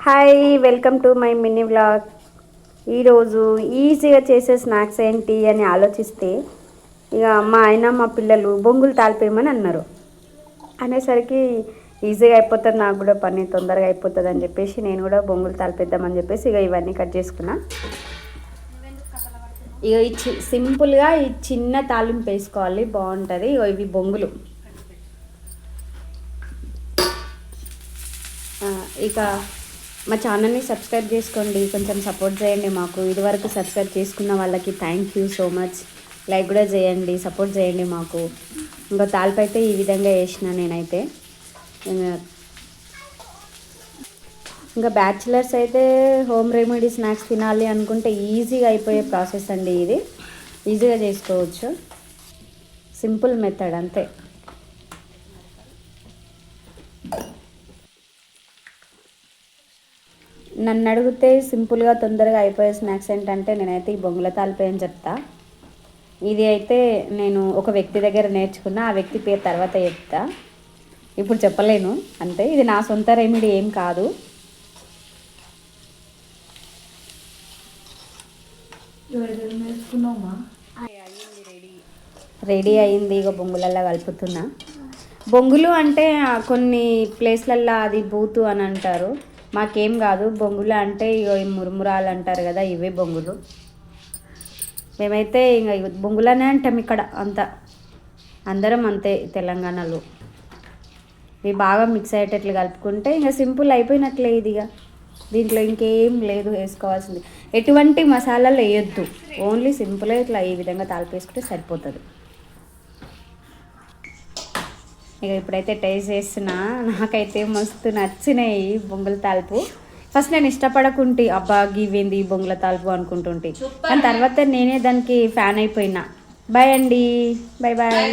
Hi, welcome to my mini vlog. ఈరోజు ఈజీగా చేసే స్నాక్స్ ఏంటి అని ఆలోచిస్తే ఇక మా ఆయన మా పిల్లలు బొంగులు తాలిపేయమని అన్నారు. అనేసరికి ఈజీగా అయిపోతుంది, నాకు కూడా పని తొందరగా అయిపోతుంది అని చెప్పేసి నేను కూడా బొంగులు తాలిపేద్దామని చెప్పేసి ఇక ఇవన్నీ కట్ చేసుకున్నా. ఇక సింపుల్గా ఈ చిన్న తాలింపు వేసుకోవాలి, బాగుంటుంది. ఇవి బొంగులు. ఇక మా ఛానల్ని సబ్స్క్రైబ్ చేసుకోండి, కొంచెం సపోర్ట్ చేయండి మాకు. ఇదివరకు సబ్స్క్రైబ్ చేసుకున్న వాళ్ళకి thank you so much. Like కూడా చేయండి, సపోర్ట్ చేయండి మాకు. ఇంకా తాలింపు అయితే ఈ విధంగా వేసిన నేనైతే. ఇంకా బ్యాచిలర్స్ అయితే హోమ్ రెమెడీ స్నాక్స్ తినాలి అనుకుంటే ఈజీగా అయిపోయే ప్రాసెస్ అండి ఇది. ఈజీగా చేసుకోవచ్చు, సింపుల్ మెథడ్ అంతే. నన్ను అడిగితే సింపుల్గా తొందరగా అయిపోయే స్నాక్స్ ఏంటంటే నేనైతే ఈ బొంగుల తాలిపి అని చెప్తా. ఇది అయితే నేను ఒక వ్యక్తి దగ్గర నేర్చుకున్న, ఆ వ్యక్తి పేరు తర్వాత చెప్తా, ఇప్పుడు చెప్పలేను అంతే. ఇది నా సొంత రెమెడీ ఏం కాదు. రెడీ అయింది, ఇక బొంగులల్లో కలుపుతున్నా. బొంగులు అంటే కొన్ని ప్లేస్లల్లో అది బూతు అని అంటారు, మాకేం కాదు. బొంగులు అంటే ఇక మురుమురాలు అంటారు కదా, ఇవే బొంగులు. మేమైతే ఇంకా బొంగులనే అంటాం ఇక్కడ అంతా, అందరం అంతే తెలంగాణలో. ఇవి బాగా మిక్స్ అయ్యేటట్లు కలుపుకుంటే ఇంకా సింపుల్ అయిపోయినట్లే ఇది. ఇక దీంట్లో ఇంకేం లేదు వేసుకోవాల్సింది, ఎటువంటి మసాలాలు వేయొద్దు. ఓన్లీ సింపుల్గా ఇట్లా ఈ విధంగా తాలింపు వేసుకుంటే సరిపోతుంది. ఇక ఇప్పుడైతే టేస్ట్ చేస్తున్నా, నాకైతే మస్తు నచ్చినాయి బొంగుల తాలింపు. ఫస్ట్ నేను ఇష్టపడకుంటే అబ్బా గివేంది బొంగుల తాలింపు అనుకుంటుంటే, కానీ తర్వాత నేనే దానికి ఫ్యాన్ అయిపోయినా. బాయ్ అండి, బాయ్ బాయ్.